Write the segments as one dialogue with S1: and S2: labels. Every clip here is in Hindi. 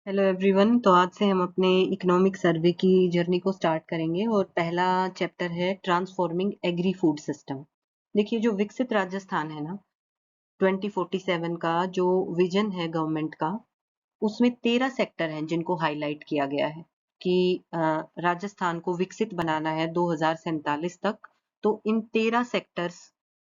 S1: Hello everyone. तो आज से हम अपने इकोनॉमिक सर्वे की जर्नी को स्टार्ट करेंगे और पहला चैप्टर है ट्रांसफॉर्मिंग एग्री फूड सिस्टम। देखिए, जो विकसित राजस्थान है ना, 2047 का जो विजन है गवर्नमेंट का, उसमें 13 सेक्टर हैं जिनको हाईलाइट किया गया है कि राजस्थान को विकसित बनाना है 2047 तक। तो इन 13 सेक्टर्स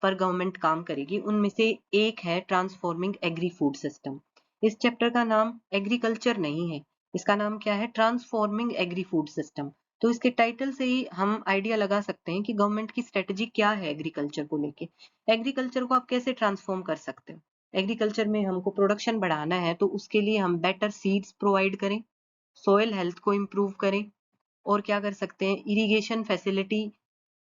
S1: पर गवर्नमेंट काम करेगी। उनमें से एक है ट्रांसफॉर्मिंग एग्री फूड सिस्टम। इस चैप्टर का नाम एग्रीकल्चर नहीं है, इसका नाम क्या है? Transforming agri food system. तो इसके टाइटल से ही हम आइडिया लगा सकते हैं कि गवर्नमेंट की स्ट्रेटेजी क्या है एग्रीकल्चर को लेके। एग्रीकल्चर को आप कैसे ट्रांसफॉर्म कर सकते हो? एग्रीकल्चर में हमको प्रोडक्शन बढ़ाना है तो उसके लिए हम बेटर सीड्स प्रोवाइड करें, सोयल हेल्थ को इम्प्रूव करें, और क्या कर सकते हैं? इरिगेशन फैसिलिटी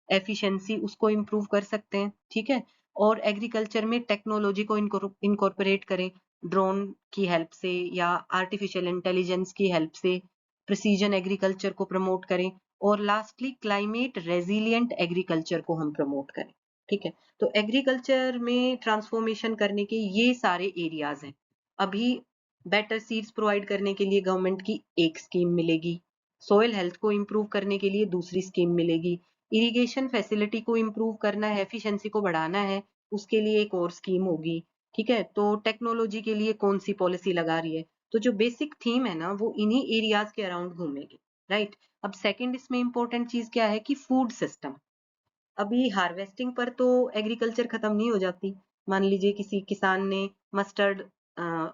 S1: एफिशिएंसी उसको इम्प्रूव कर सकते हैं। ठीक है। और एग्रीकल्चर में टेक्नोलॉजी को इनकॉर्पोरेट करें, ड्रोन की हेल्प से या आर्टिफिशियल इंटेलिजेंस की हेल्प से प्रिसीजन एग्रीकल्चर को प्रमोट करें। और लास्टली क्लाइमेट रेजिलिएंट एग्रीकल्चर को हम प्रमोट करें। ठीक है। तो एग्रीकल्चर में ट्रांसफॉर्मेशन करने के ये सारे एरियाज हैं। अभी बेटर सीड्स प्रोवाइड करने के लिए गवर्नमेंट की एक स्कीम मिलेगी, सोयल हेल्थ को इम्प्रूव करने के लिए दूसरी स्कीम मिलेगी, इरिगेशन फैसिलिटी को इम्प्रूव करना है, एफिशिएंसी को बढ़ाना है, उसके लिए एक और स्कीम होगी। ठीक है। तो टेक्नोलॉजी के लिए कौन सी पॉलिसी लगा रही है? तो जो बेसिक थीम है ना, वो इन्हीं एरियाज के अराउंड घूमेगी। राइट। अब सेकंड इसमें इंपॉर्टेंट चीज क्या है कि फूड सिस्टम। अभी हार्वेस्टिंग पर तो एग्रीकल्चर खत्म नहीं हो जाती। मान लीजिए किसी किसान ने मस्टर्ड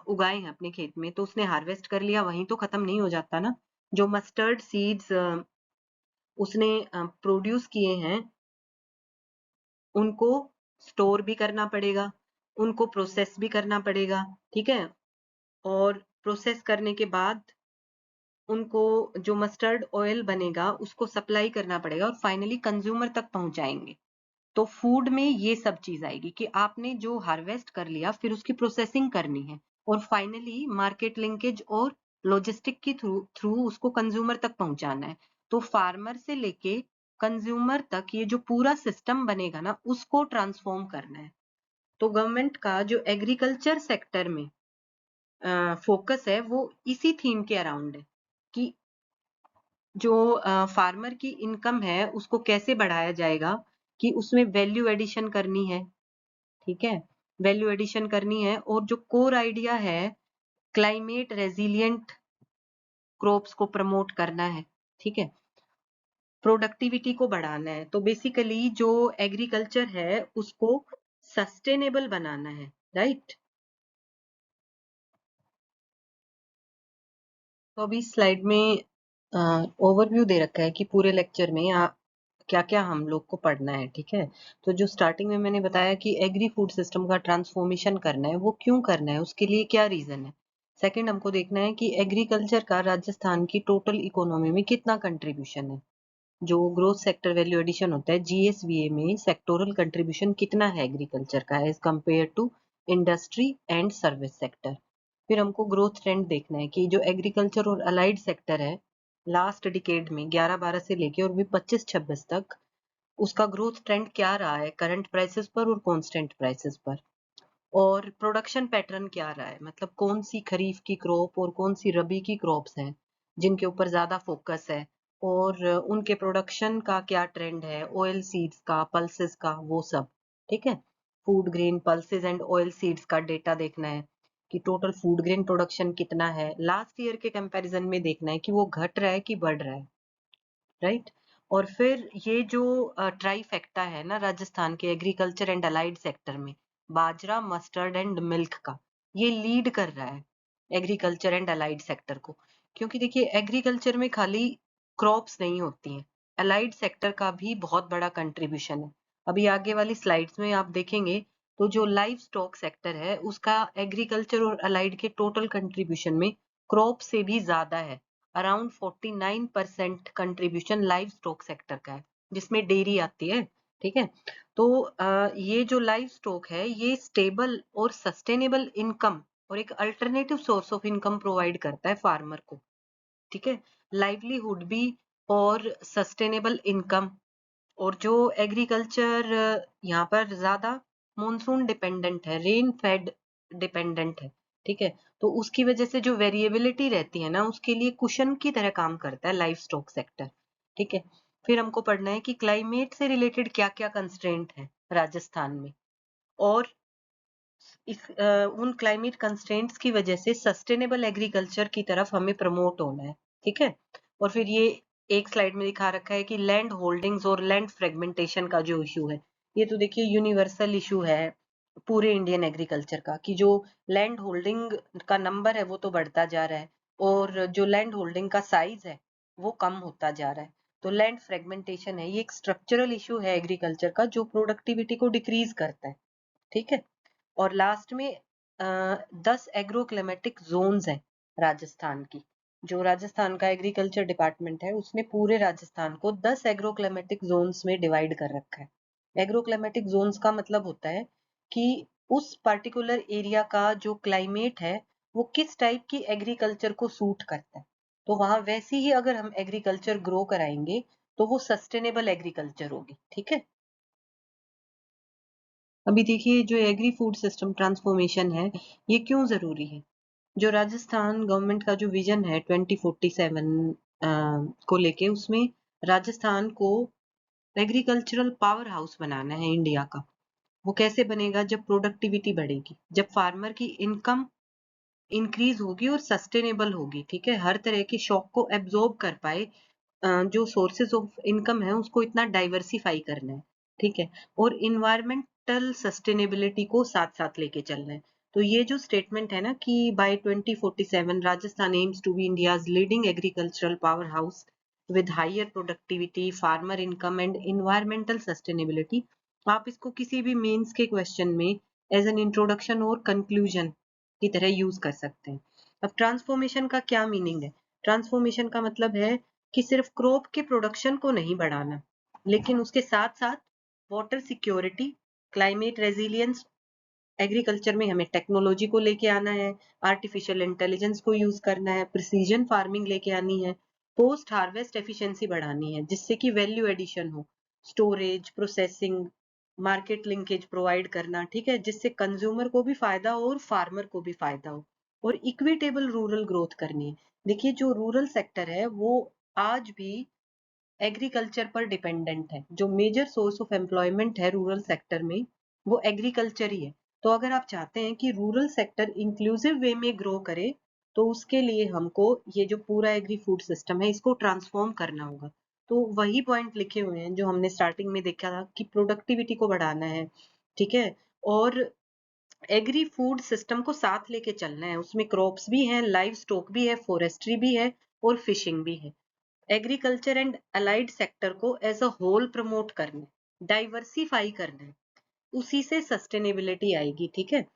S1: उगाए हैं अपने खेत में, तो उसने हार्वेस्ट कर लिया, वहीं तो खत्म नहीं हो जाता ना। जो मस्टर्ड सीड्स उसने प्रोड्यूस किए हैं, उनको स्टोर भी करना पड़ेगा, उनको प्रोसेस भी करना पड़ेगा। ठीक है। और प्रोसेस करने के बाद उनको जो मस्टर्ड ऑयल बनेगा उसको सप्लाई करना पड़ेगा और फाइनली कंज्यूमर तक पहुंचाएंगे। तो फूड में ये सब चीज आएगी कि आपने जो हार्वेस्ट कर लिया फिर उसकी प्रोसेसिंग करनी है, और फाइनली मार्केट लिंकेज और लॉजिस्टिक की थ्रू थ्रू उसको कंज्यूमर तक पहुंचाना है। तो फार्मर से लेके कंज्यूमर तक ये जो पूरा सिस्टम बनेगा ना, उसको ट्रांसफॉर्म करना है। तो गवर्नमेंट का जो एग्रीकल्चर सेक्टर में फोकस है वो इसी थीम के अराउंड है कि जो फार्मर की इनकम है उसको कैसे बढ़ाया जाएगा, कि उसमें वैल्यू एडिशन करनी है। ठीक है। वैल्यू एडिशन करनी है, और जो कोर आइडिया है क्लाइमेट रेजिलिएंट क्रॉप्स को प्रमोट करना है। ठीक है। प्रोडक्टिविटी को बढ़ाना है। तो बेसिकली जो एग्रीकल्चर है उसको सस्टेनेबल बनाना है। राइट। तो अभी स्लाइड में ओवरव्यू दे रखा है कि पूरे लेक्चर में क्या क्या हम लोग को पढ़ना है। ठीक है। तो जो स्टार्टिंग में मैंने बताया कि एग्री फूड सिस्टम का ट्रांसफॉर्मेशन करना है, वो क्यों करना है, उसके लिए क्या रीजन है। सेकंड, हमको देखना है कि एग्रीकल्चर का राजस्थान की टोटल इकोनॉमी में कितना कंट्रीब्यूशन है। जो ग्रोथ सेक्टर वैल्यू एडिशन होता है जीएसवीए में, सेक्टोरल कंट्रीब्यूशन कितना है एग्रीकल्चर का as compared to industry and service sector. फिर हमको ग्रोथ ट्रेंड देखना है कि जो एग्रीकल्चर और अलाइड सेक्टर है लास्ट डिकेड में 11-12 से लेके और भी 25-26 तक, उसका ग्रोथ ट्रेंड क्या रहा है करंट प्राइसेस पर और कांस्टेंट प्राइसेस पर। और प्रोडक्शन पैटर्न क्या रहा है, मतलब कौन सी खरीफ की क्रॉप और कौन सी रबी की क्रॉप्स हैं जिनके ऊपर ज्यादा फोकस है, और उनके प्रोडक्शन का क्या ट्रेंड है, ऑयल सीड्स का, पल्सेस का, वो सब। ठीक है। Food grain pulses and oil seeds का डेटा देखना है कि टोटल फूड ग्रेन प्रोडक्शन कितना है, लास्ट ईयर के कंपैरिजन में देखना है कि वो घट रहा है कि बढ़ रहा है। राइट। और फिर ये जो ट्राइफेक्टा है ना राजस्थान के एग्रीकल्चर एंड अलाइड सेक्टर में, बाजरा, मस्टर्ड एंड मिल्क का, ये लीड कर रहा है एग्रीकल्चर एंड अलाइड सेक्टर को। क्योंकि देखिए, एग्रीकल्चर में खाली क्रॉप्स नहीं होती हैं, अलाइड सेक्टर का भी बहुत बड़ा कंट्रीब्यूशन है। अभी आगे वाली स्लाइड्स में आप देखेंगे तो जो लाइव स्टॉक सेक्टर है उसका एग्रीकल्चर और अलाइड के टोटल कंट्रीब्यूशन में क्रॉप से भी ज्यादा है। Around 49% contribution live stock sector का है, जिसमें डेयरी आती है। ठीक है। तो ये जो लाइव स्टॉक है ये स्टेबल और सस्टेनेबल इनकम और एक alternative source of income provide करता है फार्मर को। ठीक है। लाइवलीहुड भी और सस्टेनेबल इनकम। और जो एग्रीकल्चर यहाँ पर ज्यादा मॉनसून डिपेंडेंट है, रेन फेड डिपेंडेंट है। ठीक है। तो उसकी वजह से जो वेरिएबिलिटी रहती है ना, उसके लिए कुशन की तरह काम करता है लाइफ स्टॉक सेक्टर। ठीक है। फिर हमको पढ़ना है कि क्लाइमेट से रिलेटेड क्या क्या कंस्ट्रेंट है राजस्थान में, और उन क्लाइमेट कंस्ट्रेंट्स की वजह से सस्टेनेबल एग्रीकल्चर की तरफ हमें प्रमोट होना है। ठीक है। और फिर ये एक स्लाइड में दिखा रखा है कि लैंड होल्डिंग्स और लैंड फ्रेगमेंटेशन का जो इशू है, ये तो देखिए यूनिवर्सल इशू है पूरे इंडियन एग्रीकल्चर का, कि जो लैंड होल्डिंग का नंबर है वो तो बढ़ता जा रहा है, और जो लैंड होल्डिंग का साइज है वो कम होता जा रहा है। तो लैंड फ्रेगमेंटेशन है, ये एक स्ट्रक्चरल इशू है एग्रीकल्चर का, जो प्रोडक्टिविटी को डिक्रीज करता है। ठीक है। और लास्ट में 10 एग्रोक्लिमेटिक जोन्स हैं राजस्थान की। जो राजस्थान का एग्रीकल्चर डिपार्टमेंट है, उसने पूरे राजस्थान को 10 एग्रोक्लिमेटिक जोन्स में डिवाइड कर रखा है। एग्रोक्लिमेटिक जोन्स का मतलब होता है कि उस पर्टिकुलर एरिया का जो क्लाइमेट है वो किस टाइप की एग्रीकल्चर को सूट करता है। तो वहां वैसी ही अगर हम एग्रीकल्चर ग्रो कराएंगे तो वो सस्टेनेबल एग्रीकल्चर होगी। ठीक है। अभी देखिए जो एग्री फूड सिस्टम ट्रांसफॉर्मेशन है, ये क्यों जरूरी है। जो राजस्थान गवर्नमेंट का जो विजन है 2047 को लेके, उसमें राजस्थान को एग्रीकल्चरल पावर हाउस बनाना है इंडिया का। वो कैसे बनेगा, जब प्रोडक्टिविटी बढ़ेगी, जब फार्मर की इनकम इंक्रीज होगी और सस्टेनेबल होगी। ठीक है। हर तरह के शॉक को एब्जॉर्ब कर पाए, जो सोर्सेज ऑफ इनकम है उसको इतना डाइवर्सिफाई करना है। ठीक है। और इन्वायरमेंटल सस्टेनेबिलिटी को साथ साथ लेके चलना है। तो ये जो स्टेटमेंट है ना कि by 2047 Rajasthan aims to be India's leading agricultural power house with higher productivity, farmer income and environmental sustainability, आप इसको किसी भी मेंस के क्वेश्चन में एज एन इंट्रोडक्शन और कंक्लूजन की तरह यूज कर सकते हैं। अब ट्रांसफॉर्मेशन का क्या मीनिंग है। ट्रांसफॉर्मेशन का मतलब है कि सिर्फ क्रॉप के प्रोडक्शन को नहीं बढ़ाना, लेकिन उसके साथ साथ water security, climate resilience, agriculture में हमें टेक्नोलॉजी को लेके आना है, आर्टिफिशियल इंटेलिजेंस को यूज करना है, प्रिसीजन फार्मिंग लेके आनी है, पोस्ट हार्वेस्ट एफिशिएंसी बढ़ानी है जिससे कि वैल्यू एडिशन हो, storage, processing, market linkage provide करना। ठीक है। जिससे कंज्यूमर को भी फायदा हो और फार्मर को भी फायदा हो, और इक्विटेबल रूरल ग्रोथ करनी है। देखिए जो रूरल सेक्टर है वो आज भी एग्रीकल्चर पर डिपेंडेंट है। जो मेजर सोर्स ऑफ एम्प्लॉयमेंट है रूरल सेक्टर में, वो एग्रीकल्चर ही है। तो अगर आप चाहते हैं कि रूरल सेक्टर इंक्लूसिव वे में ग्रो करे, तो उसके लिए हमको ये जो पूरा एग्री फूड सिस्टम है इसको ट्रांसफॉर्म करना होगा। तो वही पॉइंट लिखे हुए हैं जो हमने स्टार्टिंग में देखा था कि प्रोडक्टिविटी को बढ़ाना है। ठीक है। और एग्री फूड सिस्टम को साथ लेके चलना है, उसमें क्रॉप्स भी हैं, लाइव स्टॉक भी है, फॉरेस्ट्री भी है, और फिशिंग भी है। एग्रीकल्चर एंड अलाइड सेक्टर को एज अ होल प्रमोट करना है, डाइवर्सिफाई करना है। उसी से सस्टेनेबिलिटी आएगी। ठीक है।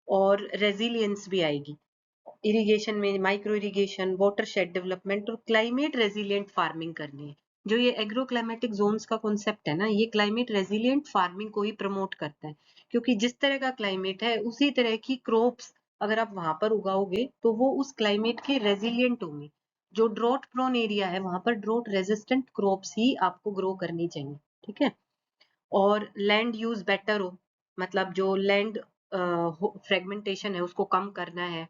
S1: और रेजिलियंस भी आएगी। इरिगेशन में micro irrigation, water shade development और क्लाइमेट रेजिलिएंट फार्मिंग करनी है। जो ये एग्रो क्लाइमेटिक जोन्स का कॉन्सेप्ट है ना, ये क्लाइमेट रेजिलिएंट फार्मिंग को ही प्रमोट करता है, क्योंकि जिस तरह का क्लाइमेट है उसी तरह की क्रॉप्स अगर आप वहां पर उगाओगे तो वो उस क्लाइमेट के रेजिलिएंट होंगे। जो ड्रॉट प्रोन एरिया है वहां पर ड्रॉट रेजिस्टेंट क्रॉप्स ही आपको ग्रो करनी चाहिए। ठीक है। और लैंड यूज बेटर हो, मतलब जो लैंड फ्रेगमेंटेशन है उसको कम करना है,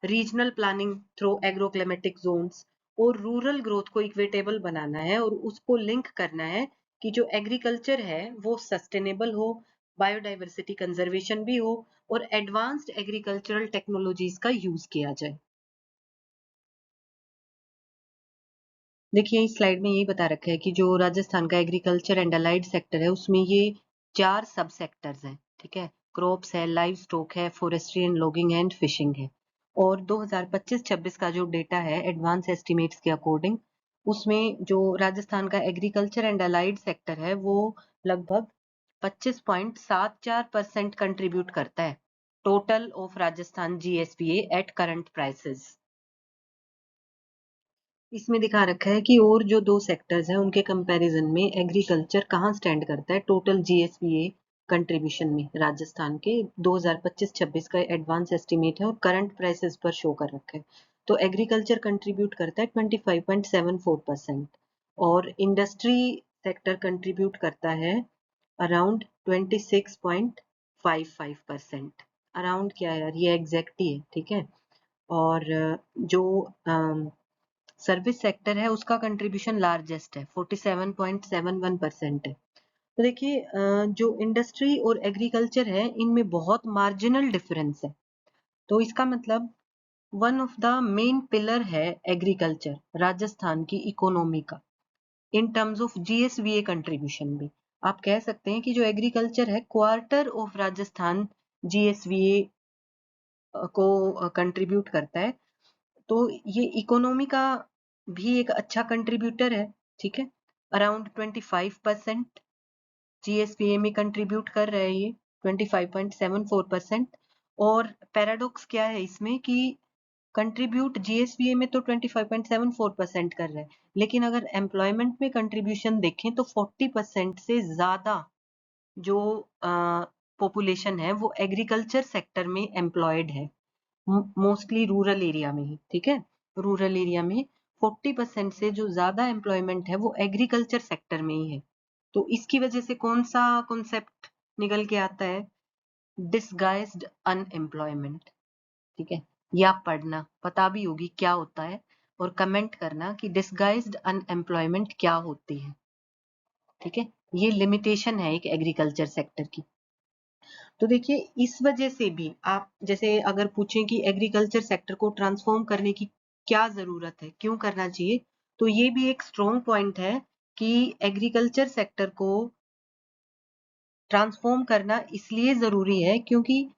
S1: रीजनल प्लानिंग थ्रू एग्रोक्लिमेटिक जोन्स, और रूरल ग्रोथ को इक्विटेबल बनाना है, और उसको लिंक करना है कि जो एग्रीकल्चर है वो सस्टेनेबल हो, बायोडाइवर्सिटी कंजर्वेशन भी हो, और एडवांस्ड एग्रीकल्चरल टेक्नोलॉजीज का यूज किया जाए। देखिए इस स्लाइड में यही बता रखा है कि जो राजस्थान का एग्रीकल्चर एंड अलाइड सेक्टर है उसमें ये 4 सब सेक्टर्स हैं। ठीक है। क्रॉप्स है, लाइव स्टॉक है, forestry and logging and fishing है। और 2025-26 का जो डेटा है एडवांस एस्टिमेट्स के अकॉर्डिंग, उसमें जो राजस्थान का एग्रीकल्चर एंड अलाइड सेक्टर है वो लगभग 25.74% कंट्रीब्यूट करता है total of Rajasthan GSPA at current prices. इसमें दिखा रखा है कि और जो दो सेक्टर्स हैं उनके कंपैरिजन में एग्रीकल्चर कहाँ स्टैंड करता है टोटल जीएसपीए कंट्रीब्यूशन में। राजस्थान के 2025-26 का एडवांस एस्टिमेट है और करंट प्राइसेस पर शो कर रखा है। तो एग्रीकल्चर कंट्रीब्यूट करता है 25.74%, और इंडस्ट्री सेक्टर कंट्रीब्यूट करता है अराउंड 26.55%। अराउंड क्या है यार, ये एग्जैक्ट ही है, ठीक है। और जो सर्विस सेक्टर है उसका कंट्रीब्यूशन लार्जेस्ट है, 47.71% है। तो देखिए जो इंडस्ट्री और एग्रीकल्चर है इनमें बहुत मार्जिनल डिफरेंस है। तो इसका मतलब one of the main pillar है एग्रीकल्चर राजस्थान की इकोनॉमी का, इन टर्म्स ऑफ जीएसवीए कंट्रीब्यूशन भी। आप कह सकते हैं कि जो एग्रीकल्चर है क्वार्टर ऑफ राजस्थान जीएसवीए को कंट्रीब्यूट करता है। तो ये इकोनॉमी का भी एक अच्छा कंट्रीब्यूटर है, ठीक है। अराउंड 25% जीएसपीए में कंट्रीब्यूट कर रहा है ये, 25.74%। और पैराडॉक्स क्या है इसमें कि कंट्रीब्यूट जीएसपीए में तो 25.74% कर रहा है, लेकिन अगर एम्प्लॉयमेंट में कंट्रीब्यूशन देखें तो 40% से ज्यादा जो पॉपुलेशन है वो एग्रीकल्चर सेक्टर में एम्प्लॉयड है, मोस्टली रूरल एरिया में ही, ठीक है। रूरल एरिया में 40% से जो ज्यादा एम्प्लॉयमेंट है वो एग्रीकल्चर सेक्टर में ही है। तो इसकी वजह से कौन सा कॉन्सेप्ट निकल के आता है, डिसगाइज्ड अनएम्प्लॉयमेंट, ठीक है। या पढ़ना पता भी होगी क्या होता है, और कमेंट करना कि डिसगाइज्ड अनएम्प्लॉयमेंट क्या होती है, ठीक है। ये लिमिटेशन है एक एग्रीकल्चर सेक्टर की। तो देखिए इस वजह से भी आप जैसे अगर पूछें कि एग्रीकल्चर सेक्टर को ट्रांसफॉर्म करने की क्या जरूरत है, क्यों करना चाहिए, तो ये भी एक स्ट्रॉन्ग पॉइंट है कि एग्रीकल्चर सेक्टर को ट्रांसफॉर्म करना इसलिए जरूरी है क्योंकि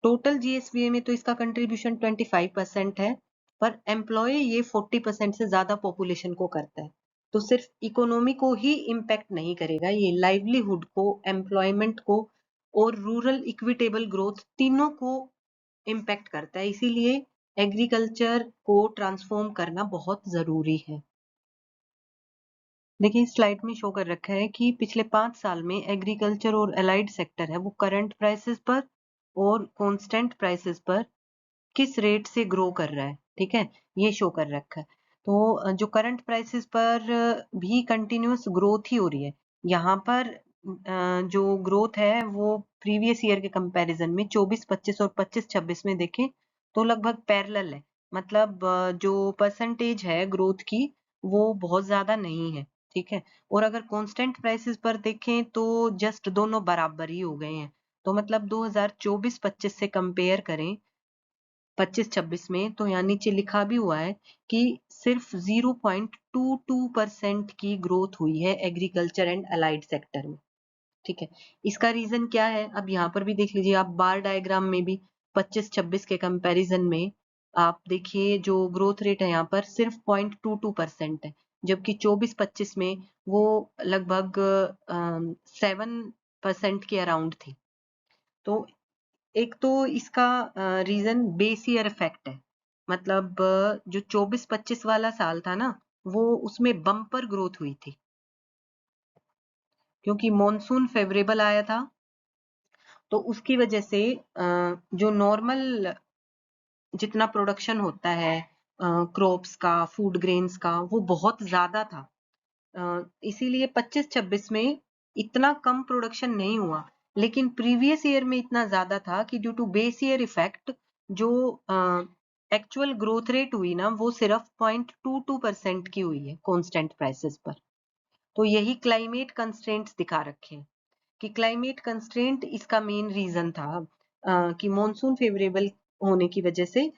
S1: टोटल जीएसवीए में तो इसका कंट्रीब्यूशन 25% है, पर एम्प्लॉय ये 40% से ज्यादा पॉपुलेशन को करता है। तो सिर्फ इकोनॉमी को ही इम्पैक्ट नहीं करेगा, ये लाइवलीहुड को, एम्प्लॉयमेंट को और रूरल इक्विटेबल ग्रोथ तीनों को इम्पैक्ट करता है। इसीलिए एग्रीकल्चर को ट्रांसफॉर्म करना बहुत जरूरी है। देखिए इस स्लाइड में शो कर रखा है कि पिछले 5 साल में एग्रीकल्चर और अलाइड सेक्टर है वो करंट प्राइसेस पर और कांस्टेंट प्राइसेस पर किस रेट से ग्रो कर रहा है, ठीक है। ये शो कर रखा है। तो जो करंट प्राइसेस पर भी कंटिन्यूअस ग्रोथ ही हो रही है। यहाँ पर जो ग्रोथ है वो प्रीवियस ईयर के कंपैरिजन में 24-25 और 25-26 में देखें तो लगभग पैरेलल है। मतलब जो परसेंटेज है ग्रोथ की वो बहुत ज्यादा नहीं है, ठीक है। और अगर कांस्टेंट प्राइसेस पर देखें तो जस्ट दोनों बराबर ही हो गए हैं। तो मतलब 2024-25 से कंपेयर करें 25-26 में, तो यहाँ नीचे लिखा भी हुआ है कि सिर्फ 0.22% की ग्रोथ हुई है एग्रीकल्चर एंड अलाइड सेक्टर में, ठीक है। इसका रीजन क्या है, अब यहाँ पर भी देख लीजिए आप बार डायग्राम में भी 25-26 के कंपैरिजन में आप देखिए जो ग्रोथ रेट है यहाँ पर सिर्फ 0.22% है, जबकि 24-25 में वो लगभग 7% के अराउंड थी। तो एक तो इसका रीजन बेस ईयर इफेक्ट है। मतलब जो 24-25 वाला साल था ना वो उसमें बम्पर ग्रोथ हुई थी क्योंकि मॉनसून फेवरेबल आया था। तो उसकी वजह से जो नॉर्मल जितना प्रोडक्शन होता है क्रॉप्स का, फूड ग्रेन्स का, वो बहुत ज्यादा था। इसीलिए 25-26 में इतना कम प्रोडक्शन नहीं हुआ, लेकिन प्रीवियस ईयर में इतना ज्यादा था कि due to base year effect जो एक्चुअल ग्रोथ रेट हुई ना वो सिर्फ 0.22% की हुई है कांस्टेंट प्राइसेस पर। तो यही क्लाइमेट कंस्ट्रेंट्स दिखा रखे हैं कि क्लाइमेट कंस्ट्रेंट इसका मेन रीजन था कि मॉनसून फेवरेबल होने की वजह से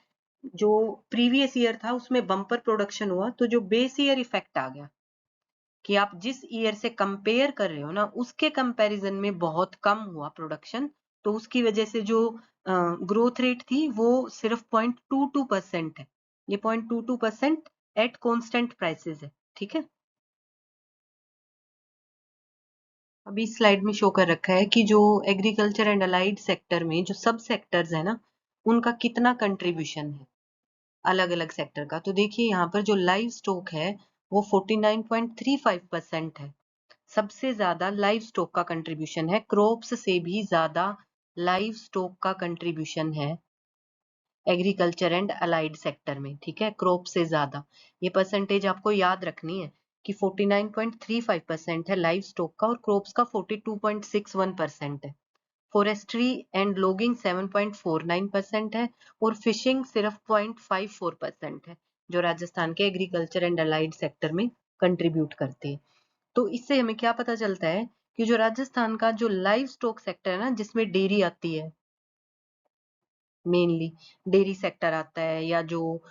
S1: जो प्रीवियस ईयर था उसमें बम्पर प्रोडक्शन हुआ, तो जो बेस ईयर इफेक्ट आ गया कि आप जिस ईयर से कंपेयर कर रहे हो ना उसके कंपैरिजन में बहुत कम हुआ प्रोडक्शन। तो उसकी वजह से जो ग्रोथ रेट थी वो सिर्फ 0.22% है। ये 0.22% एट कांस्टेंट प्राइसेस है, ठीक है। अभी स्लाइड में शो कर रखा है कि जो एग्रीकल्चर एंड अलाइड सेक्टर में जो सब सेक्टर्स है ना उनका कितना कंट्रीब्यूशन है अलग अलग सेक्टर का। तो देखिए यहाँ पर जो लाइव स्टॉक है वो 49.35% है। सबसे ज्यादा लाइव स्टॉक का कंट्रीब्यूशन है, क्रॉप्स से भी ज्यादा लाइव स्टॉक का कंट्रीब्यूशन है एग्रीकल्चर एंड अलाइड सेक्टर में, ठीक है। क्रॉप से ज्यादा ये परसेंटेज आपको याद रखनी है कि 49.35% है लाइव स्टॉक का और क्रॉप्स का 42.61% है। फॉरेस्ट्री एंड लॉगिंग 7.49% है, और फिशिंग सिर्फ 0.54% है, जो राजस्थान के एग्रीकल्चर एंड अलाइड सेक्टर में कंट्रीब्यूट करते हैं। तो इससे हमें क्या पता चलता है कि जो राजस्थान का जो लाइव स्टॉक सेक्टर है ना, जिसमें डेयरी आती है, मेनली डेयरी सेक्टर आता है, या जो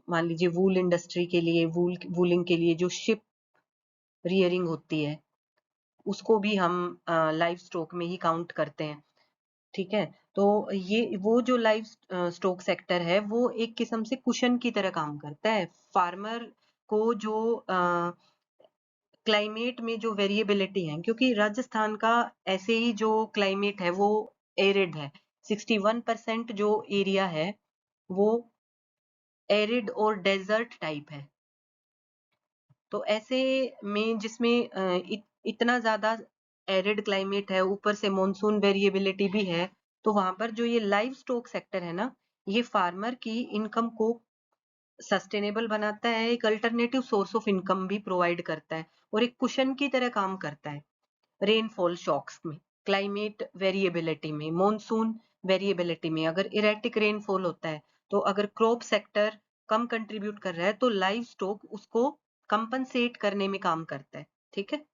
S1: मान लीजिए वूल इंडस्ट्री के लिए, वूलिंग के लिए जो शिप रियरिंग होती है, उसको भी हम लाइव स्टॉक में ही काउंट करते हैं। ठीक है, तो ये वो जो लाइव स्टॉक सेक्टर है वो एक किस्म से कुशन की तरह काम करता है। फार्मर को जो क्लाइमेट में जो वेरिएबिलिटी है, क्योंकि राजस्थान का ऐसे ही जो क्लाइमेट है वो एरिड है, 61% जो एरिया है वो एरिड और डेजर्ट टाइप है। तो ऐसे में जिसमें इतना ज्यादा एरिड क्लाइमेट है, ऊपर से मॉनसून वेरिएबिलिटी भी है, तो वहां पर जो ये लाइव स्टॉक सेक्टर है ना, ये फार्मर की इनकम को सस्टेनेबल बनाता है, एक अल्टरनेटिव सोर्स ऑफ इनकम भी प्रोवाइड करता है, और एक कुशन की तरह काम करता है रेनफॉल शॉक्स में, क्लाइमेट वेरिएबिलिटी में, मॉनसून वेरिएबिलिटी में। अगर इरेटिक रेनफॉल होता है, तो अगर क्रॉप सेक्टर कम कंट्रीब्यूट कर रहा है, तो लाइव स्टॉक उसको कंपनसेट करने में काम करता है। ठीक है,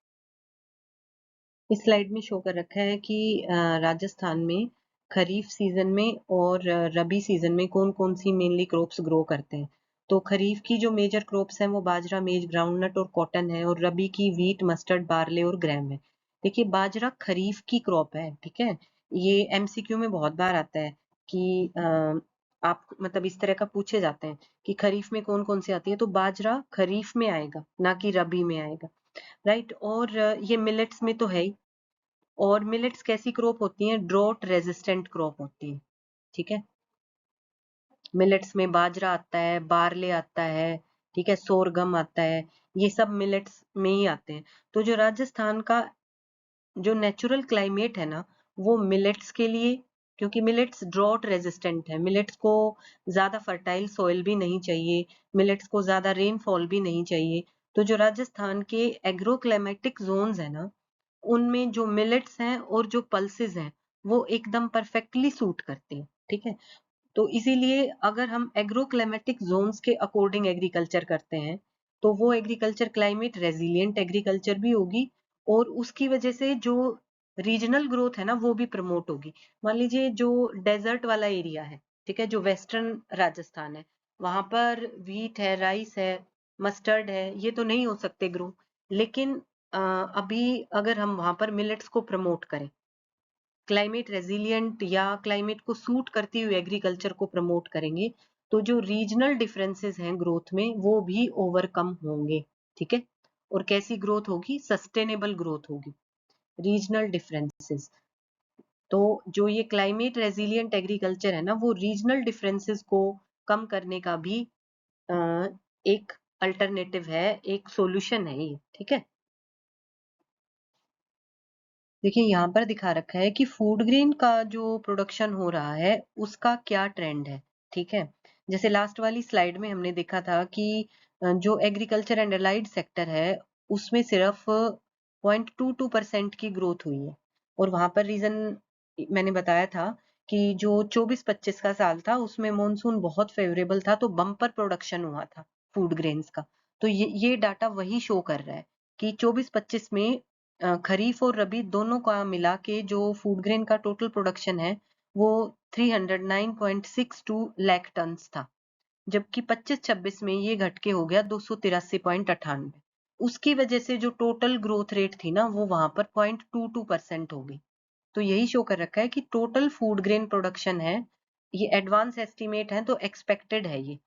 S1: इस स्लाइड में शो कर रखा है कि राजस्थान में खरीफ सीजन में और रबी सीजन में कौन कौन सी मेनली क्रॉप्स ग्रो करते हैं। तो खरीफ की जो मेजर क्रॉप्स हैं वो बाजरा, मेज, ग्राउंडनट और कॉटन है, और रबी की वीट, मस्टर्ड, बार्ले और ग्राम है। देखिए, बाजरा खरीफ की क्रॉप है, ठीक है। ये एमसीक्यू में बहुत बार आता है कि आप मतलब इस तरह का पूछे जाते हैं कि खरीफ में कौन कौन सी आती है, तो बाजरा खरीफ में आएगा, ना कि रबी में आएगा, राइट। और ये मिलेट्स में तो है ही। और मिलेट्स कैसी क्रॉप होती हैं? ड्रॉट रेजिस्टेंट क्रॉप होती है, ठीक है। मिलेट्स में बाजरा आता है, बारले आता है, ठीक है, सोरगम आता है, ये सब मिलेट्स में ही आते हैं। तो जो राजस्थान का जो नेचुरल क्लाइमेट है ना, वो मिलेट्स के लिए, क्योंकि मिलेट्स ड्रॉट रेजिस्टेंट है, मिलेट्स को ज्यादा फर्टाइल सॉइल भी नहीं चाहिए, मिलेट्स को ज्यादा रेनफॉल भी नहीं चाहिए। तो जो राजस्थान के एग्रोक्लाइमेटिक जोन्स है ना, उनमें जो मिलेट्स हैं और जो पल्सेस हैं वो एकदम परफेक्टली सूट करते हैं, ठीक है। तो इसीलिए अगर हम एग्रोक्लाइमेटिक जोन्स के अकॉर्डिंग एग्रीकल्चर करते हैं, तो वो एग्रीकल्चर क्लाइमेट रेजिलिएंट एग्रीकल्चर भी होगी, और उसकी वजह से जो रीजनल ग्रोथ है ना वो भी प्रमोट होगी। मान लीजिए जो डेजर्ट वाला एरिया है, ठीक है, जो वेस्टर्न राजस्थान है, वहां पर व्हीट है, राइस है, मस्टर्ड है, ये तो नहीं हो सकते ग्रो। लेकिन अभी अगर हम वहां पर मिलेट्स को प्रमोट करें, क्लाइमेट रेजिलिएंट या क्लाइमेट को सूट करती हुई एग्रीकल्चर को प्रमोट करेंगे, तो जो रीजनल डिफरेंसेस हैं ग्रोथ में वो भी ओवरकम होंगे, ठीक है। और कैसी ग्रोथ होगी? सस्टेनेबल ग्रोथ होगी। रीजनल डिफरेंसेस, तो जो ये क्लाइमेट रेजिलिएंट एग्रीकल्चर है ना, वो रीजनल डिफरेंसेस को कम करने का भी एक अल्टरनेटिव है, एक सॉल्यूशन है ये, ठीक है। देखिए, यहाँ पर दिखा रखा है कि फूड ग्रेन का जो प्रोडक्शन हो रहा है उसका क्या ट्रेंड है, ठीक है। जैसे लास्ट वाली स्लाइड में हमने देखा था कि जो एग्रीकल्चर एंड अलाइड सेक्टर है उसमें सिर्फ 0.22% की ग्रोथ हुई है, और वहां पर रीजन मैंने बताया था कि जो 24-25 का साल था उसमें मॉनसून बहुत फेवरेबल था, तो बम्पर प्रोडक्शन हुआ था फूड ग्रेन्स का। तो ये डाटा वही शो कर रहा है कि 24-25 में खरीफ और रबी दोनों का मिला के जो फूड ग्रेन का टोटल प्रोडक्शन है वो 309.62 लाख टन था, जबकि 25-26 में ये घट के हो गया 283.98। उसकी वजह से जो टोटल ग्रोथ रेट थी ना वो वहां पर 0.22% हो गई। तो यही शो कर रखा है कि टोटल फूड ग्रेन प्रोडक्शन है, ये एडवांस एस्टिमेट है तो एक्सपेक्टेड है ये,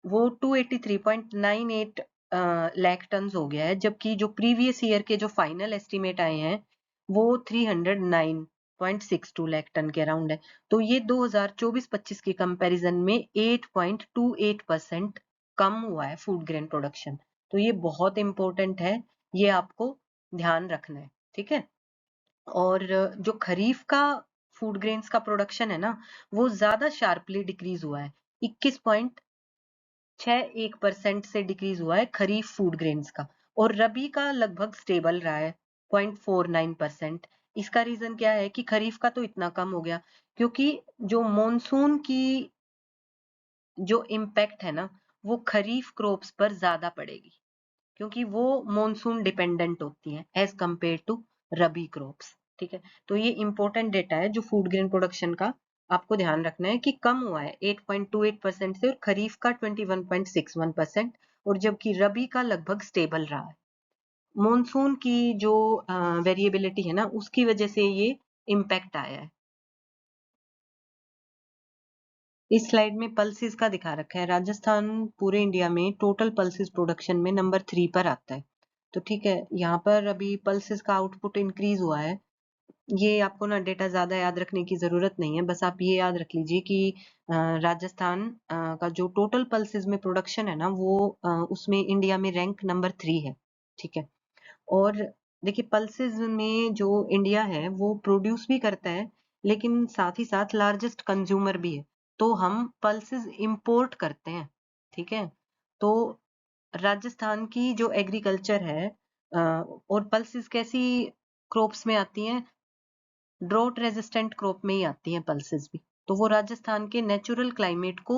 S1: वो 283.98 लाख टन हो गया है, जबकि जो प्रीवियस ईयर के जो फाइनल एस्टिमेट आए हैं वो 309.62 लाख टन के अराउंड है। तो ये 2024-25 की कंपैरिजन में 8.28% कम हुआ है फूड ग्रेन प्रोडक्शन। तो ये बहुत इंपॉर्टेंट है, ये आपको ध्यान रखना है, ठीक है। और जो खरीफ का फूड ग्रेन्स का प्रोडक्शन है ना, वो ज्यादा शार्पली डिक्रीज हुआ है, 21.61% से डिक्रीज हुआ है खरीफ फूड ग्रेन्स का। और रबी का लगभग स्टेबल रहा है, 0.49%। इसका रीजन क्या है कि खरीफ का तो इतना कम हो गया, क्योंकि जो मॉनसून की जो इम्पैक्ट है ना, वो खरीफ क्रॉप्स पर ज्यादा पड़ेगी, क्योंकि वो मॉनसून डिपेंडेंट होती हैं as compared to rabi crops. ठीक है, तो ये इंपॉर्टेंट डेटा है जो फूड ग्रेन प्रोडक्शन का आपको ध्यान रखना है कि कम हुआ है 8.28% से, और खरीफ का 21.61%, और जबकि रबी का लगभग स्टेबल रहा है। मॉनसून की जो वेरिएबिलिटी है ना, उसकी वजह से ये इम्पैक्ट आया है। इस स्लाइड में पल्सेस का दिखा रखा है। राजस्थान पूरे इंडिया में टोटल पल्सेस प्रोडक्शन में नंबर 3 पर आता है। तो ठीक है, यहाँ पर अभी पल्सेस का आउटपुट इंक्रीज हुआ है। ये आपको ना डेटा ज्यादा याद रखने की जरूरत नहीं है, बस आप ये याद रख लीजिए कि राजस्थान का जो टोटल पल्सेस में प्रोडक्शन है ना, वो उसमें इंडिया में रैंक नंबर 3 है। ठीक है, और देखिए पल्सेस में जो इंडिया है वो प्रोड्यूस भी करता है, लेकिन साथ ही साथ लार्जेस्ट कंज्यूमर भी है। तो हम पल्सेस इंपोर्ट करते हैं। ठीक है, तो राजस्थान की जो एग्रीकल्चर है और पल्सेस कैसी क्रॉप्स में आती हैं, ड्रॉट रेजिस्टेंट क्रॉप में ही आती हैं पल्सेस भी। तो वो राजस्थान के नेचुरल क्लाइमेट को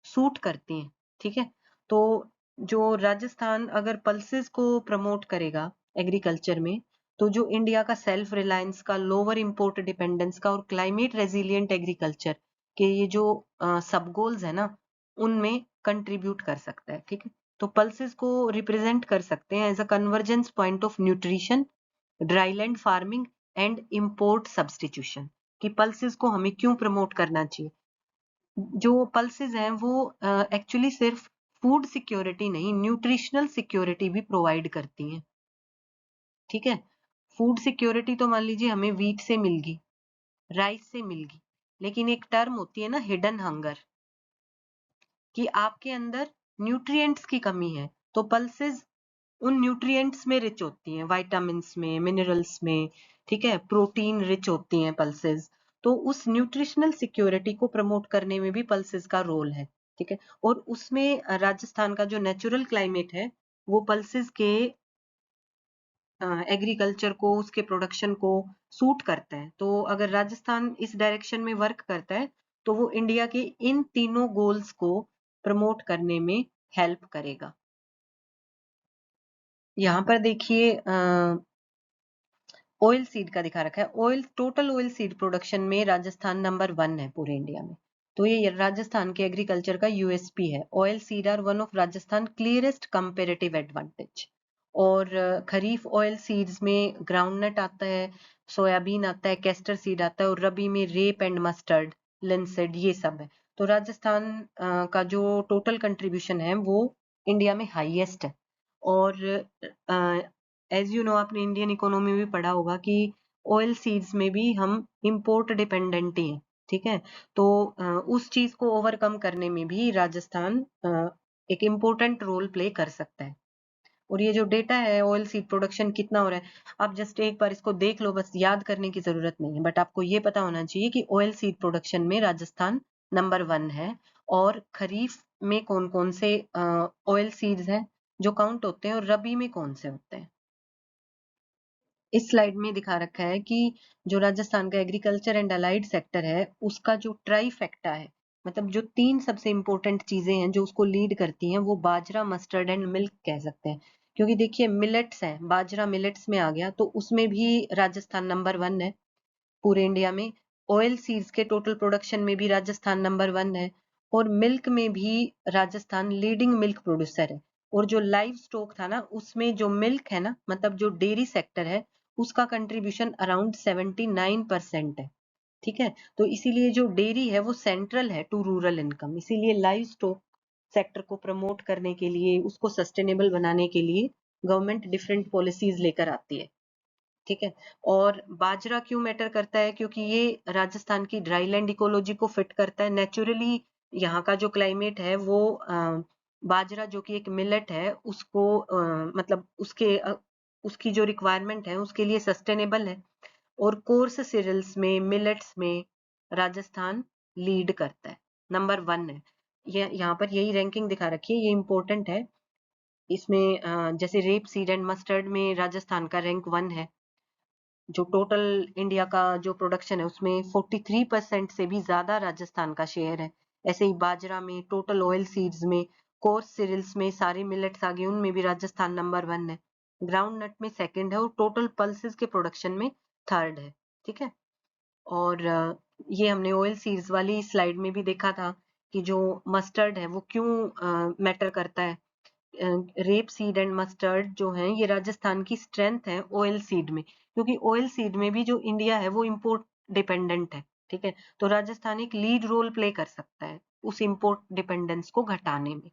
S1: सूट करती हैं। ठीक है, तो जो राजस्थान अगर पल्सेस को प्रमोट करेगा एग्रीकल्चर में, तो जो इंडिया का सेल्फ रिलायंस का, लोअर इंपोर्ट डिपेंडेंस का और क्लाइमेट रेजिलिएंट एग्रीकल्चर के ये जो सब गोल्स है ना, उनमें कंट्रीब्यूट कर सकता है। ठीक है, तो पल्सेस को रिप्रेजेंट कर सकते हैं as a convergence point of nutrition, dryland farming and import substitution, कि पल्सेस को हमें क्यों प्रमोट करना चाहिए। जो पल्सेस हैं वो एक्चुअली सिर्फ फूड सिक्योरिटी नहीं, न्यूट्रिशनल सिक्योरिटी भी प्रोवाइड करती हैं। ठीक है, फूड सिक्योरिटी तो मान लीजिए हमें वीट से मिल गई, राइस से मिल गई, लेकिन एक टर्म होती है ना हिडन हंगर, कि आपके अंदर न्यूट्रिएंट्स की कमी है, तो पल्सेस उन न्यूट्रिएंट्स में रिच होती हैं, विटामिन्स में, मिनरल्स में। ठीक है, प्रोटीन रिच होती हैं पल्सेस। तो उस न्यूट्रिशनल सिक्योरिटी को प्रमोट करने में भी पल्सेस का रोल है। ठीक है, और उसमें राजस्थान का जो नेचुरल क्लाइमेट है, वो पल्सेस के एग्रीकल्चर को, उसके प्रोडक्शन को सूट करता है। तो अगर राजस्थान इस डायरेक्शन में वर्क करता है, तो वो इंडिया के इन तीनों गोल्स को प्रमोट करने में हेल्प करेगा। यहाँ पर देखिए ऑयल सीड का दिखा रखा है। Oil, total oil seed production में राजस्थान नंबर 1 है पूरे इंडिया में। तो ये राजस्थान के एग्रीकल्चर का यूएसपी है। Oil seed are one of Rajasthan clearest comparative advantage. और खरीफ ऑयल सीड्स में ग्राउंडनट आता है, सोयाबीन आता है, कैस्टर सीड आता है, और रबी में रेप एंड मस्टर्ड, लिनसेड, ये सब है। तो राजस्थान का जो टोटल कंट्रीब्यूशन है वो इंडिया में हाईएस्ट है। और एज यू नो, आपने इंडियन इकोनॉमी में भी पढ़ा होगा कि ऑयल सीड्स में भी हम इंपोर्ट डिपेंडेंट ही हैं। ठीक है, तो उस चीज को ओवरकम करने में भी राजस्थान एक इम्पोर्टेंट रोल प्ले कर सकता है। और ये जो डेटा है ऑयल सीड प्रोडक्शन कितना हो रहा है, आप जस्ट एक बार इसको देख लो, बस याद करने की जरूरत नहीं है, बट आपको ये पता होना चाहिए कि ऑयल सीड प्रोडक्शन में राजस्थान नंबर 1 है। और खरीफ में कौन कौन से ऑयल सीड्स हैं जो काउंट होते हैं, और रबी में कौन से होते हैं। इस स्लाइड में दिखा रखा है कि जो राजस्थान का एग्रीकल्चर एंड अलाइड सेक्टर है, उसका जो ट्राइफेक्टा है, मतलब जो 3 सबसे इंपॉर्टेंट चीजें हैं जो उसको लीड करती हैं, वो बाजरा, मस्टर्ड एंड मिल्क कह सकते हैं। क्योंकि देखिए मिलेट्स है, बाजरा मिलेट्स में आ गया, तो उसमें भी राजस्थान नंबर 1 है पूरे इंडिया में। ऑयल सीड्स के टोटल प्रोडक्शन में भी राजस्थान नंबर 1 है, और मिल्क में भी राजस्थान लीडिंग मिल्क प्रोड्यूसर है। और जो लाइव स्टॉक था ना, उसमें जो मिल्क है ना, मतलब जो डेयरी सेक्टर है, उसका कंट्रीब्यूशन अराउंड 79% है। ठीक है, तो इसीलिए जो डेयरी है वो सेंट्रल है टू रूरल इनकम। इसीलिए लाइव स्टॉक सेक्टर को प्रमोट करने के लिए, उसको सस्टेनेबल बनाने के लिए गवर्नमेंट डिफरेंट पॉलिसीज लेकर आती है। ठीक है, और बाजरा क्यों मैटर करता है, क्योंकि ये राजस्थान की ड्राईलैंड इकोलॉजी को फिट करता है नेचुरली। यहाँ का जो क्लाइमेट है वो बाजरा जो कि एक मिलेट है, उसको मतलब उसकी जो रिक्वायरमेंट है उसके लिए सस्टेनेबल है। और कोर्स सीरियल्स में, मिलेट्स में राजस्थान लीड करता है, नंबर 1 है। ये यहाँ पर यही रैंकिंग दिखा रखी है, ये इंपॉर्टेंट है। इसमें जैसे रेप सीड एंड मस्टर्ड में राजस्थान का रैंक 1 है। जो टोटल इंडिया का जो प्रोडक्शन है उसमें 43% से भी ज्यादा राजस्थान का शेयर है। ऐसे ही बाजरा में, टोटल ऑयल सीड्स में, कोर्स सीरियल्स में, सारे मिलेट्स आ गए उनमें भी राजस्थान नंबर 1 है। ग्राउंड नट में सेकंड है और टोटल पल्सेस के प्रोडक्शन में थर्ड है। ठीक है। और ये हमने ऑयल सीड्स वाली स्लाइड में भी देखा था कि जो मस्टर्ड है वो क्यों मैटर करता है। रेप सीड एंड मस्टर्ड जो है ये राजस्थान की स्ट्रेंथ है ऑयल सीड में, क्योंकि ऑयल सीड में भी जो इंडिया है वो इम्पोर्ट डिपेंडेंट है। ठीक है। तो राजस्थान एक लीड रोल प्ले कर सकता है उस इम्पोर्ट डिपेंडेंस को घटाने में।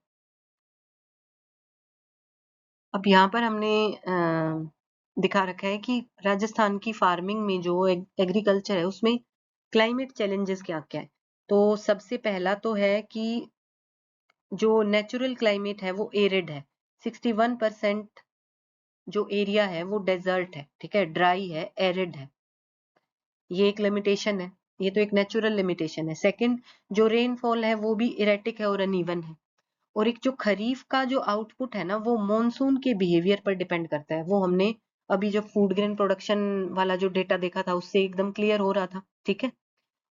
S1: अब यहाँ पर हमने दिखा रखा है कि राजस्थान की फार्मिंग में जो एग्रीकल्चर है उसमें क्लाइमेट चैलेंजेस क्या क्या है। तो सबसे पहला तो है कि जो नेचुरल क्लाइमेट है वो एरिड है। 61% जो एरिया है वो डेजर्ट है। ठीक है, ड्राई है, एरिड है। ये एक लिमिटेशन है। ये तो एक नेचुरल लिमिटेशन है। सेकंड, जो रेनफॉल है वो भी इरेटिक है और अनइवन है। और एक जो खरीफ का जो आउटपुट है ना वो मॉनसून के बिहेवियर पर डिपेंड करता है। वो हमने अभी जो फूड ग्रेन प्रोडक्शन वाला जो डेटा देखा था उससे एकदम क्लियर हो रहा था। ठीक है।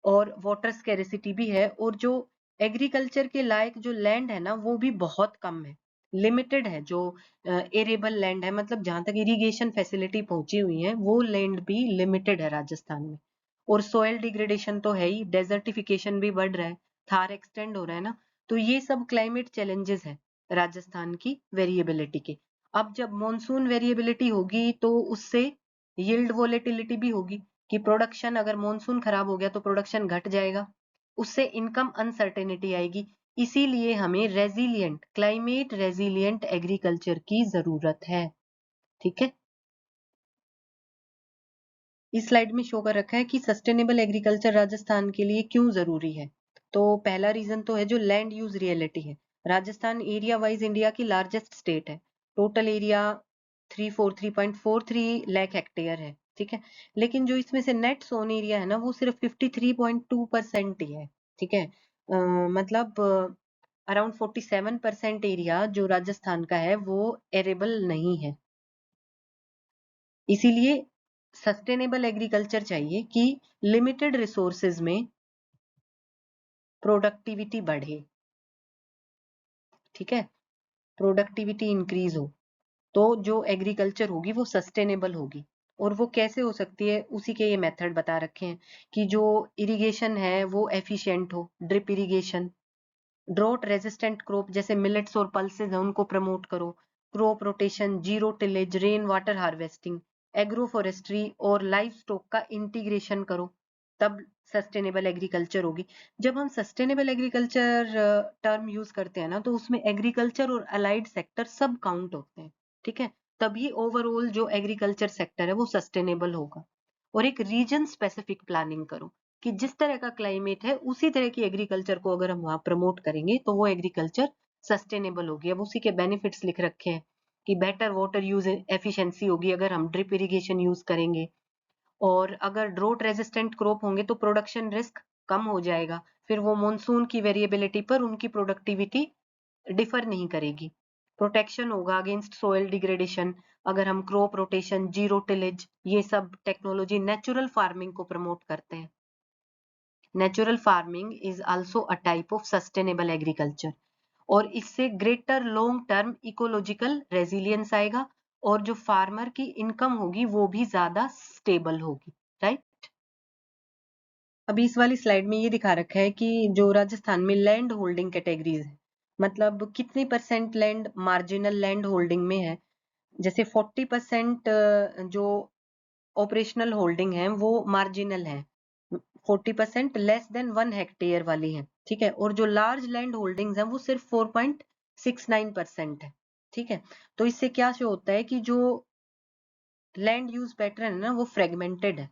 S1: और वाटर स्केरिसिटी भी है, और जो एग्रीकल्चर के लायक जो लैंड है ना वो भी बहुत कम है, लिमिटेड है। जो एरेबल लैंड है, मतलब जहां तक इरिगेशन फैसिलिटी पहुंची हुई है वो लैंड भी लिमिटेड है राजस्थान में। और सोयल डिग्रेडेशन तो है ही, डेजर्टिफिकेशन भी बढ़ रहा है, थार एक्सटेंड हो रहा है ना। तो ये सब क्लाइमेट चैलेंजेस है राजस्थान की वेरिएबिलिटी के। अब जब मॉनसून वेरिएबिलिटी होगी तो उससे यील्ड वोलेटिलिटी भी होगी, कि प्रोडक्शन अगर मॉनसून खराब हो गया तो प्रोडक्शन घट जाएगा, उससे इनकम अनसर्टेनिटी आएगी। इसीलिए हमें रेजिलिएंट, क्लाइमेट रेजिलिएंट एग्रीकल्चर की जरूरत है। ठीक है। इस स्लाइड में शो कर रखा है कि सस्टेनेबल एग्रीकल्चर राजस्थान के लिए क्यों जरूरी है। तो पहला रीजन तो है जो लैंड यूज रियलिटी है। राजस्थान एरिया वाइज इंडिया की लार्जेस्ट स्टेट है। टोटल एरिया 343.43 लाख हेक्टेयर है। ठीक है। लेकिन जो इसमें से नेट सोन एरिया है ना वो सिर्फ 53.2% ही है। ठीक है। मतलब अराउंड 47% एरिया जो राजस्थान का है वो एरेबल नहीं है। इसीलिए सस्टेनेबल एग्रीकल्चर चाहिए कि लिमिटेड रिसोर्सेज में प्रोडक्टिविटी बढ़े। ठीक है। प्रोडक्टिविटी इंक्रीज हो तो जो एग्रीकल्चर होगी वो सस्टेनेबल होगी। और वो कैसे हो सकती है उसी के ये मेथड बता रखे हैं कि जो इरिगेशन है वो एफिशिएंट हो, drip irrigation, drought resistant crop जैसे मिलेट्स और पल्सेज है उनको प्रमोट करो, crop rotation, zero tillage, rain water harvesting, agro forestry और लाइव स्टॉक का इंटीग्रेशन करो, तब सस्टेनेबल एग्रीकल्चर होगी। जब हम सस्टेनेबल एग्रीकल्चर टर्म यूज करते हैं ना तो उसमें एग्रीकल्चर और अलाइड सेक्टर सब काउंट होते हैं। ठीक है। तभी ओवरऑल जो एग्रीकल्चर सेक्टर है वो सस्टेनेबल होगा। और एक रीजन स्पेसिफिक प्लानिंग करो कि जिस तरह का क्लाइमेट है उसी तरह की एग्रीकल्चर को अगर हम वहां प्रमोट करेंगे तो वो एग्रीकल्चर सस्टेनेबल होगी। अब उसी के बेनिफिट्स लिख रखे हैं कि बेटर वाटर यूज एफिशिएंसी होगी अगर हम ड्रिप इरिगेशन यूज करेंगे, और अगर ड्रोट रेजिस्टेंट क्रॉप होंगे तो प्रोडक्शन रिस्क कम हो जाएगा, फिर वो मॉनसून की वेरिएबिलिटी पर उनकी प्रोडक्टिविटी डिफर नहीं करेगी। प्रोटेक्शन होगा अगेंस्ट सोयल डिग्रेडेशन अगर हम क्रॉप रोटेशन, जीरो टिलेज, ये सब टेक्नोलॉजी नेचुरल फार्मिंग को प्रमोट करते हैं। Natural farming is also a type of sustainable agriculture, और इससे greater long term ecological resilience आएगा और जो फार्मर की इनकम होगी वो भी ज्यादा स्टेबल होगी। राइट। अभी इस वाली स्लाइड में ये दिखा रखा है कि जो राजस्थान में लैंड होल्डिंग कैटेगरीज है, मतलब कितनी percent land marginal land holding में है। जैसे 40% जो ऑपरेशनल होल्डिंग है वो मार्जिनल है, 40% लेस देन 1 हेक्टेयर वाली है। ठीक है। और जो लार्ज लैंड होल्डिंग्स है वो सिर्फ 4.69% है। ठीक है। तो इससे क्या शो होता है कि जो लैंड यूज पैटर्न है ना वो फ्रेगमेंटेड है,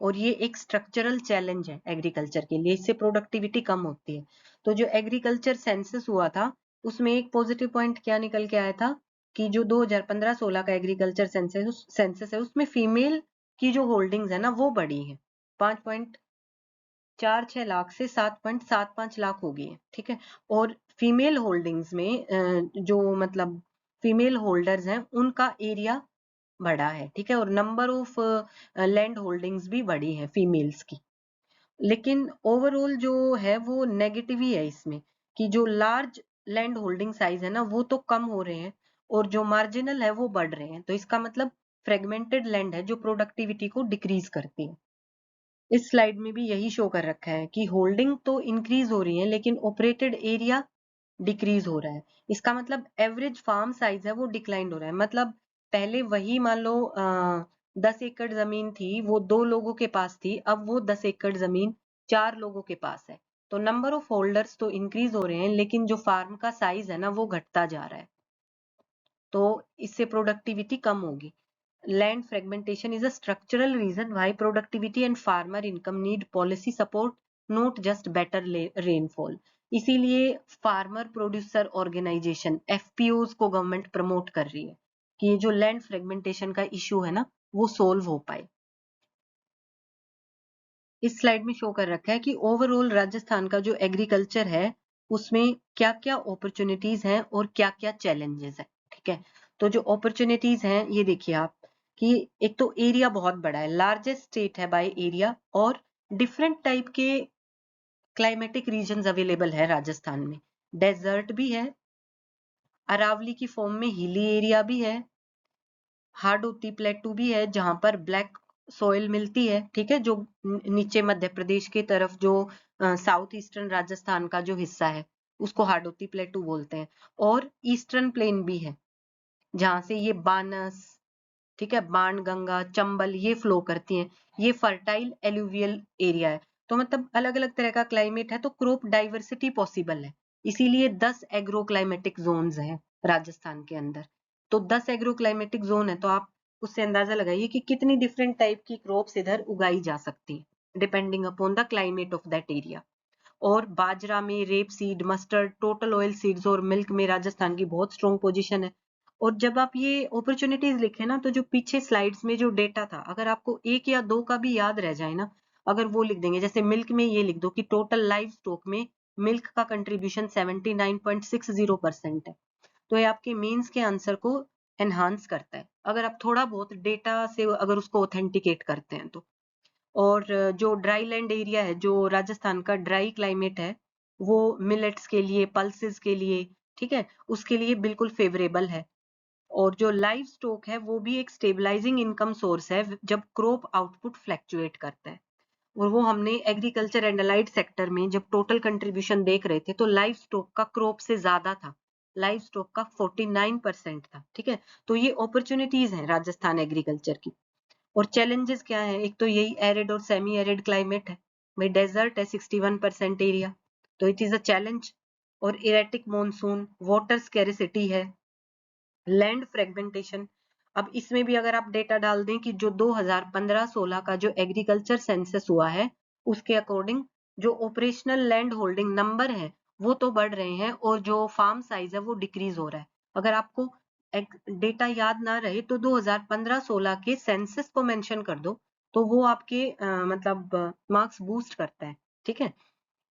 S1: और ये एक स्ट्रक्चरल चैलेंज है एग्रीकल्चर के लिए, इससे प्रोडक्टिविटी कम होती है। तो जो एग्रीकल्चर सेंसस हुआ था उसमें एक पॉजिटिव पॉइंट क्या निकल के आया था कि जो 2015-16 का एग्रीकल्चर सेंसस है उसमें फीमेल की जो होल्डिंग्स है ना वो बढ़ी है, 5.46 लाख से 7.75 लाख हो गई है। ठीक है। और फीमेल होल्डिंग्स में जो मतलब फीमेल होल्डर्स हैं उनका एरिया बढ़ा है, ठीक है, और नंबर ऑफ लैंड होल्डिंग्स भी बढ़ी है फीमेल्स की। लेकिन ओवरऑल जो है वो नेगेटिव ही है इसमें, कि जो लार्ज लैंड होल्डिंग साइज है ना वो तो कम हो रहे हैं और जो मार्जिनल है वो बढ़ रहे हैं। तो इसका मतलब फ्रेगमेंटेड लैंड है जो प्रोडक्टिविटी को डिक्रीज करती है। इस स्लाइड में भी यही शो कर रखा है कि होल्डिंग तो इंक्रीज हो रही है लेकिन ऑपरेटेड एरिया डिक्रीज हो रहा है। इसका मतलब एवरेज फार्म साइज है वो डिक्लाइन हो रहा है। मतलब पहले वही मान लो 10 एकड़ जमीन थी, वो 2 लोगों के पास थी, अब वो 10 एकड़ जमीन 4 लोगों के पास है। तो नंबर ऑफ होल्डर्स तो इंक्रीज हो रहे हैं लेकिन जो फार्म का साइज है ना वो घटता जा रहा है। तो इससे प्रोडक्टिविटी कम होगी। Land fragmentation is a structural reason why productivity and farmer income need policy support, not just better rainfall. इसीलिए फार्मर प्रोड्यूसर ऑर्गेनाइजेशन एफपीओज को गवर्नमेंट प्रमोट कर रही है कि ये जो लैंड फ्रेगमेंटेशन का इश्यू है ना वो सोल्व हो पाए। इस स्लाइड में शो कर रखा है कि ओवरऑल राजस्थान का जो एग्रीकल्चर है उसमें क्या क्या अपॉर्चुनिटीज हैं और क्या क्या चैलेंजेस हैं। ठीक है, तो जो अपॉर्चुनिटीज हैं ये देखिए आप, कि एक तो एरिया बहुत बड़ा है, लार्जेस्ट स्टेट है बाय एरिया, और डिफरेंट टाइप के क्लाइमेटिक रीजन्स अवेलेबल है राजस्थान में। डेजर्ट भी है, अरावली की फॉर्म में हिली एरिया भी है, हाडोती प्लेटू भी है जहां पर ब्लैक सॉइल मिलती है, ठीक है, जो नीचे मध्य प्रदेश की तरफ जो साउथ ईस्टर्न राजस्थान का जो हिस्सा है उसको हाडोती प्लेटू बोलते हैं। और ईस्टर्न प्लेन भी है जहां से ये बानस, ठीक है, बाण गंगा, चंबल ये फ्लो करती हैं। ये फर्टाइल एलुवियल एरिया है। तो मतलब अलग अलग तरह का क्लाइमेट है, तो क्रॉप डाइवर्सिटी पॉसिबल है। इसीलिए 10 एग्रो क्लाइमेटिक जोन्स हैं राजस्थान के अंदर। तो 10 एग्रो क्लाइमेटिक जोन है तो आप उससे अंदाजा लगाइए कि कितनी डिफरेंट टाइप की क्रॉप्स इधर उगाई जा सकती है depending upon the climate of that area. और बाजरा में rape seed, mustard, total oil seeds और मिल्क में राजस्थान की बहुत स्ट्रॉन्ग पोजीशन है। और जब आप ये अपॉर्चुनिटीज लिखे ना तो जो पीछे स्लाइड्स में जो डेटा था अगर आपको एक या दो का भी याद रह जाए ना, अगर वो लिख देंगे, जैसे मिल्क में ये लिख दो कि टोटल लाइव स्टॉक में मिल्क का कंट्रीब्यूशन 79.60% है, तो ये आपके मीन्स के आंसर को एनहांस करता है अगर आप थोड़ा बहुत डेटा से अगर उसको ऑथेंटिकेट करते हैं तो। और जो ड्राई लैंड एरिया है, जो राजस्थान का ड्राई क्लाइमेट है, वो मिलेट्स के लिए, पल्सेस के लिए, ठीक है, उसके लिए बिल्कुल फेवरेबल है। और जो लाइव स्टॉक है वो भी एक स्टेबलाइजिंग इनकम सोर्स है जब क्रॉप आउटपुट फ्लैक्चुएट करता है। और वो हमने एग्रीकल्चर एंड अलाइड सेक्टर में जब टोटल कंट्रीब्यूशन देख रहे थे तो लाइव स्टॉक का क्रॉप से ज्यादा था, लाइव स्टॉक का 49% था। ठीक है, तो ये अपॉर्चुनिटीज हैं राजस्थान एग्रीकल्चर की। और चैलेंजेस क्या है, एक तो यही एरिड और सेमी एरिड क्लाइमेट है, भाई डेजर्ट है 61% एरिया, तो इट इज अ चैलेंज। और इरेटिक मॉनसून, वाटर स्कैरिसिटी है, लैंड फ्रेगमेंटेशन। अब इसमें भी अगर आप डेटा डाल दें कि जो 2015-16 का जो एग्रीकल्चर सेंसस हुआ है उसके अकॉर्डिंग जो ऑपरेशनल लैंड होल्डिंग नंबर है वो तो बढ़ रहे हैं और जो फार्म साइज है वो डिक्रीज हो रहा है। अगर आपको डेटा याद ना रहे तो 2015-16 के सेंसस को मेंशन कर दो, तो वो आपके मतलब मार्क्स बूस्ट करता है। ठीक है,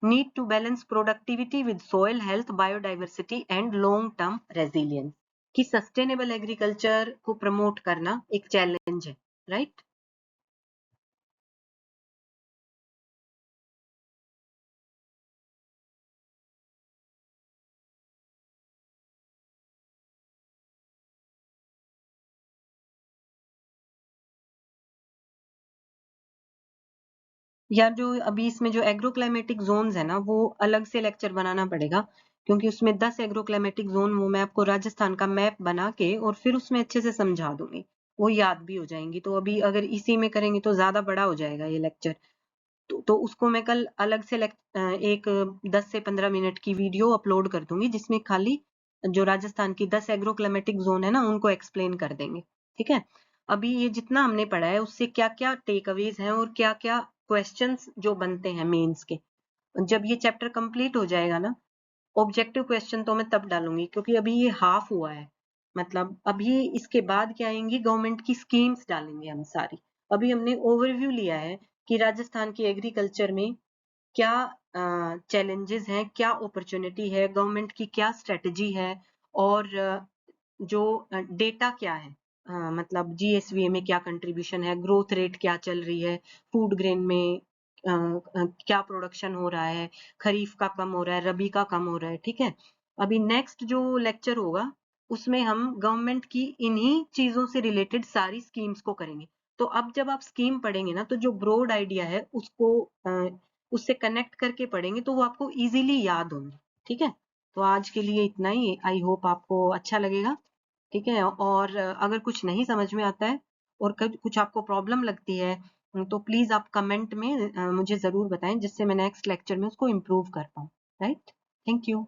S1: need to balance productivity with soil health, biodiversity and long term resilience, कि सस्टेनेबल एग्रीकल्चर को प्रमोट करना एक चैलेंज है, राइट। या जो अभी इसमें जो एग्रोक्लाइमेटिक जोन्स है ना वो अलग से लेक्चर बनाना पड़ेगा, क्योंकि उसमें 10 एग्रोक्लाइमेटिक जोन, वो मैं आपको राजस्थान का मैप बना के और फिर उसमें अच्छे से समझा दूंगी, वो याद भी हो जाएंगी। तो अभी अगर इसी में करेंगे तो ज्यादा बड़ा हो जाएगा ये लेक्चर। तो उसको मैं कल अलग से एक 10 से 15 मिनट की वीडियो अपलोड कर दूंगी जिसमें खाली जो राजस्थान की 10 एग्रो क्लाइमेटिक जोन है ना उनको एक्सप्लेन कर देंगे। ठीक है, अभी ये जितना हमने पढ़ा है उससे क्या क्या टेक अवेज हैं और क्या क्या क्वेश्चंस जो बनते हैं मेंस के, जब ये चैप्टर कंप्लीट हो जाएगा ना, ऑब्जेक्टिव क्वेश्चन तो मैं तब डालूंगी क्योंकि अभी ये हाफ हुआ है। मतलब अभी इसके बाद क्या आएंगी, गवर्नमेंट की स्कीम्स डालेंगे हम सारी। अभी हमने ओवरव्यू लिया है कि राजस्थान की एग्रीकल्चर में क्या चैलेंजेस हैं, क्या अपॉर्चुनिटी है, गवर्नमेंट की क्या स्ट्रेटजी है, और जो डेटा क्या है, मतलब जीएसवीए में क्या कंट्रीब्यूशन है, ग्रोथ रेट क्या चल रही है, फूड ग्रेन में क्या प्रोडक्शन हो रहा है, खरीफ का कम हो रहा है, रबी का कम हो रहा है, ठीक है। अभी नेक्स्ट जो लेक्चर होगा उसमें हम गवर्नमेंट की इन्हीं चीजों से रिलेटेड सारी स्कीम्स को करेंगे। तो अब जब आप स्कीम पढ़ेंगे ना, तो जो ब्रॉड आइडिया है उसको उससे कनेक्ट करके पढ़ेंगे तो वो आपको इजीली याद होंगे, ठीक है। तो आज के लिए इतना ही, आई होप आपको अच्छा लगेगा, ठीक है। और अगर कुछ नहीं समझ में आता है और कुछ आपको प्रॉब्लम लगती है, तो प्लीज आप कमेंट में मुझे जरूर बताएं, जिससे मैं नेक्स्ट लेक्चर में उसको इम्प्रूव कर पाऊँ। Right, thank you.